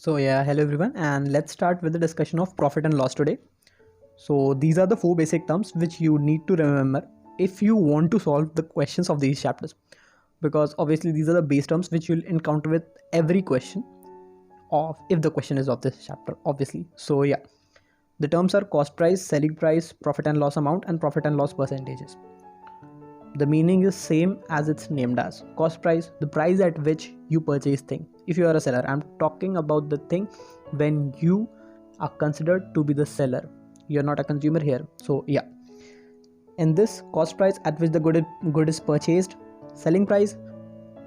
Hello everyone, and let's start with the discussion of profit and loss today. So these are the four basic terms which you need to remember if you want to solve the questions of these chapters. Because obviously these are the base terms which you'll encounter with every question of if the question is of this chapter, obviously. The terms are cost price, selling price, profit and loss amount, and profit and loss percentages. The meaning is same as it's named as. Cost price, the price at which you purchase thing. If you are a seller, I'm talking about the thing when you are considered to be the seller. You're not a consumer here. In this cost price at which the good is purchased, selling price,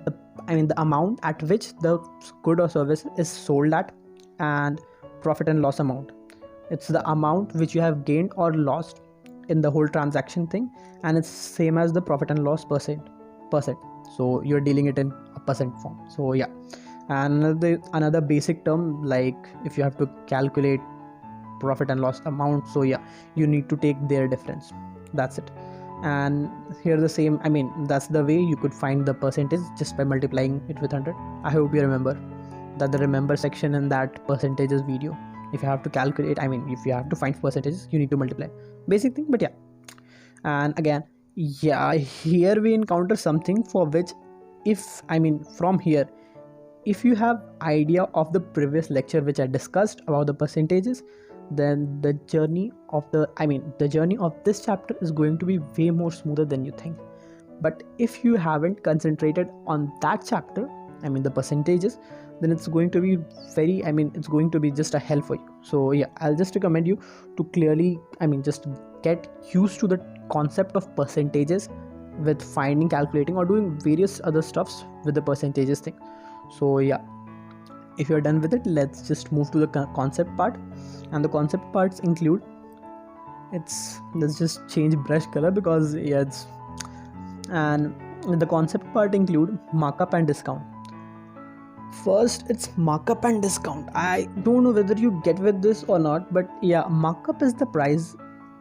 the amount at which the good or service is sold at, and profit and loss amount. It's the amount which you have gained or lost in the whole transaction thing, and it's same as the profit and loss percent. So you're dealing it in a percent form. And another basic term, like if you have to calculate profit and loss amount, you need to take their difference. That's it. And here the same, that's the way you could find the percentage, just by multiplying it with 100. I hope you remember that the remember section in that percentages video. If you have to calculate, if you have to find percentages, you need to multiply. Basic thing, but yeah. And again, here we encounter something for which, from here, if you have idea of the previous lecture which I discussed about the percentages, then the journey of this chapter is going to be way more smoother than you think. But if you haven't concentrated on that chapter, the percentages, then it's going to be it's going to be just a hell for you. So yeah, I'll just recommend you to clearly just get used to the concept of percentages with finding, calculating, or doing various other stuffs with the percentages thing. So yeah, if you're done with it, let's just move to the concept part. And the concept parts include, let's just change brush color because and the concept part include markup and discount. First, it's markup and discount. I don't know whether you get with this or not, but yeah, markup is the price.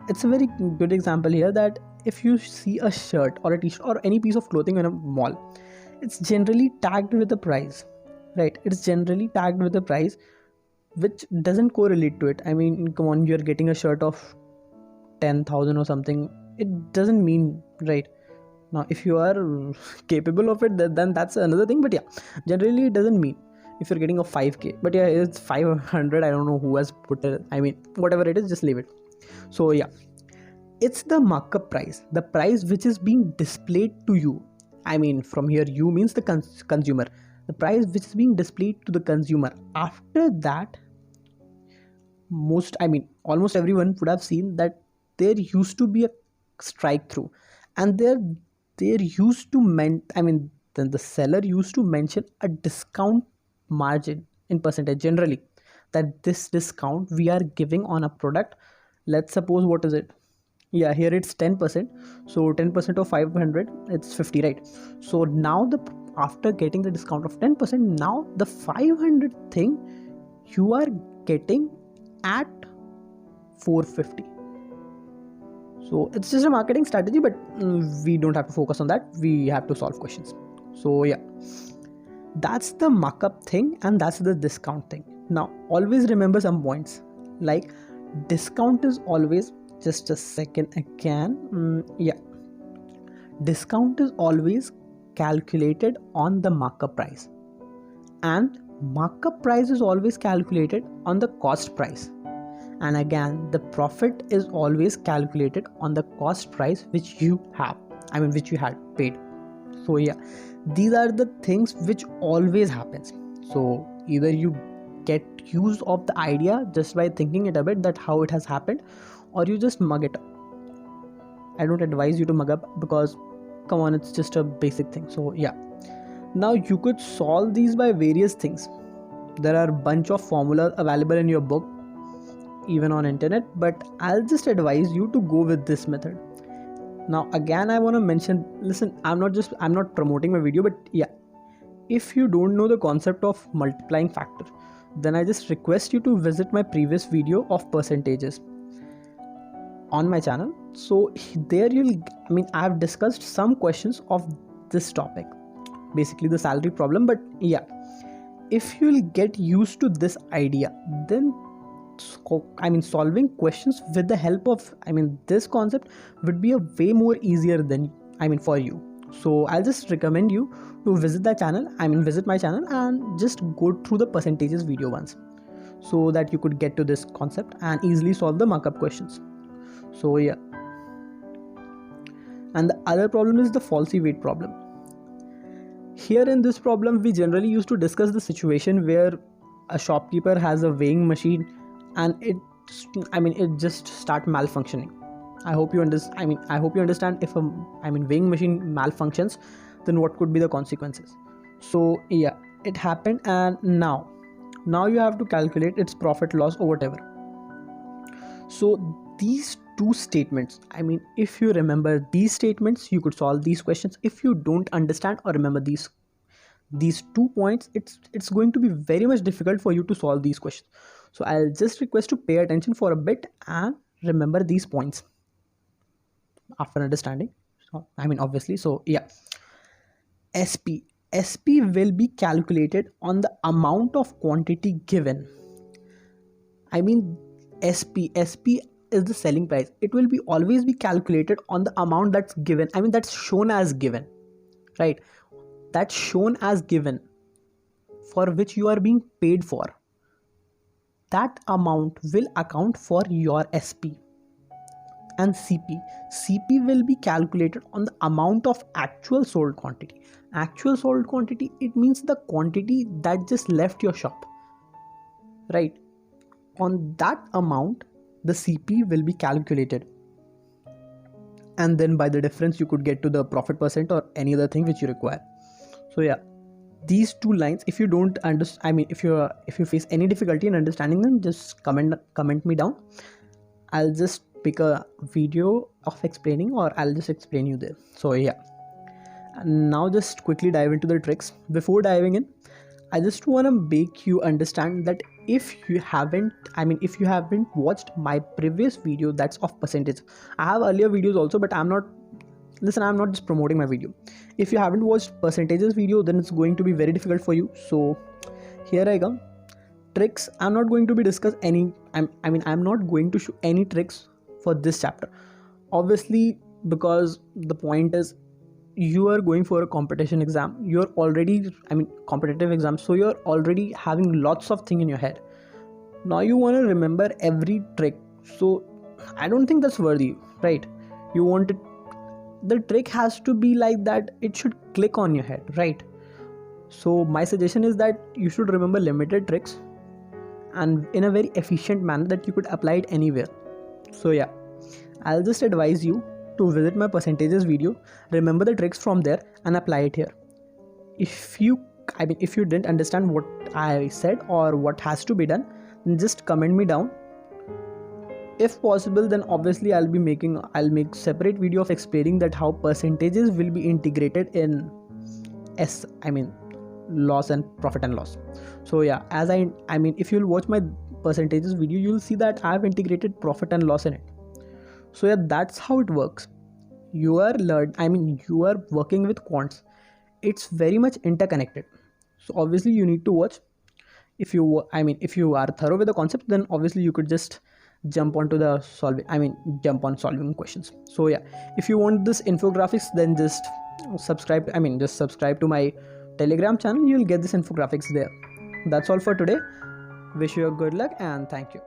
It's a very good example here that if you see a shirt or a t-shirt or any piece of clothing in a mall, it's generally tagged with a price, right? It's generally tagged with a price which doesn't correlate to it. Come on, you're getting a shirt of 10,000 or something. It doesn't mean, right? Now, if you are capable of it, then that's another thing. But yeah, generally it doesn't mean if you're getting a 5k. But yeah, it's 500. I don't know who has put it. Whatever it is, just leave it. So yeah, it's the markup price, the price which is being displayed to you. From here, you means the consumer. The price which is being displayed to the consumer. After that, almost everyone would have seen that there used to be a strike through, and there used to then the seller used to mention a discount margin in percentage generally, that this discount we are giving on a product. Let's suppose, what is it? Yeah, here it's 10%. So 10% of 500, it's 50, right? So now after getting the discount of 10%, now the 500 thing you are getting at 450. So it's just a marketing strategy, but we don't have to focus on that. We have to solve questions. So yeah, that's the markup thing, and that's the discount thing. Now always remember some points, like discount is always, just a second again, discount is always calculated on the markup price, and markup price is always calculated on the cost price. And again, the profit is always calculated on the cost price which you have, which you had paid. So yeah, these are the things which always happens. So either you get use of the idea just by thinking it a bit, that how it has happened, or you just mug it up. I don't advise you to mug up, because come on, it's just a basic thing. So yeah, now you could solve these by various things. There are a bunch of formulas available in your book, even on internet, but I'll just advise you to go with this method. Now again, I want to mention, listen, I'm not promoting my video, but yeah, if you don't know the concept of multiplying factor, then I just request you to visit my previous video of percentages on my channel. So there I've discussed some questions of this topic, basically the salary problem. But yeah, if you'll get used to this idea, then solving questions with the help of this concept would be a way more easier than for you. So I'll just recommend you to visit the channel, visit my channel and just go through the percentages video once, so that you could get to this concept and easily solve the markup questions. So yeah. And the other problem is the falsy weight problem. Here in this problem, we generally used to discuss the situation where a shopkeeper has a weighing machine and it just start malfunctioning. I hope you understand if a weighing machine malfunctions, then what could be the consequences. So yeah, it happened, and now you have to calculate its profit loss or whatever. So these two statements, if you remember these statements, you could solve these questions. If you don't understand or remember these 2 points, it's going to be very much difficult for you to solve these questions. So I'll just request to pay attention for a bit and remember these points after understanding. So, obviously. So yeah, SP will be calculated on the amount of quantity given. SP is the selling price. It will be always be calculated on the amount that's given. That's shown as given, right? That's shown as given, for which you are being paid for. That amount will account for your SP. And CP will be calculated on the amount of actual sold quantity. Actual sold quantity, it means the quantity that just left your shop, right? On that amount, the CP will be calculated, and then by the difference you could get to the profit percent or any other thing which you require. So yeah, these two lines, if you don't understand, if you face any difficulty in understanding them, just comment me down. I'll just pick a video of explaining, or I'll just explain you there. So yeah, and now just quickly dive into the tricks. Before diving in, I just want to make you understand that if you haven't watched my previous video that's of percentage, I have earlier videos also, but I'm not just promoting my video. If you haven't watched percentages video, then it's going to be very difficult for you. So here I come. Tricks, I'm not going to be discuss any I'm not going to show any tricks for this chapter, obviously, because the point is you are going for a competition exam. You're already competitive exam, so you're already having lots of things in your head. Now you want to remember every trick, so I don't think that's worthy, right? You want it, the trick has to be like that, it should click on your head, right? So my suggestion is that you should remember limited tricks and in a very efficient manner that you could apply it anywhere. So yeah, I'll just advise you to visit my percentages video, remember the tricks from there and apply it here. If you didn't understand what I said or what has to be done, then just comment me down. If possible, then obviously I'll make separate video of explaining that how percentages will be integrated in loss and profit and loss. So yeah, as if you'll watch my percentages video, you'll see that I've integrated profit and loss in it. So yeah, that's how it works. You are working with quants. It's very much interconnected. So obviously you need to watch. If you are thorough with the concept, then obviously you could just jump on solving questions. So yeah, if you want this infographics, then just subscribe to my Telegram channel. You'll get this infographics there. That's all for today. Wish you a good luck and thank you.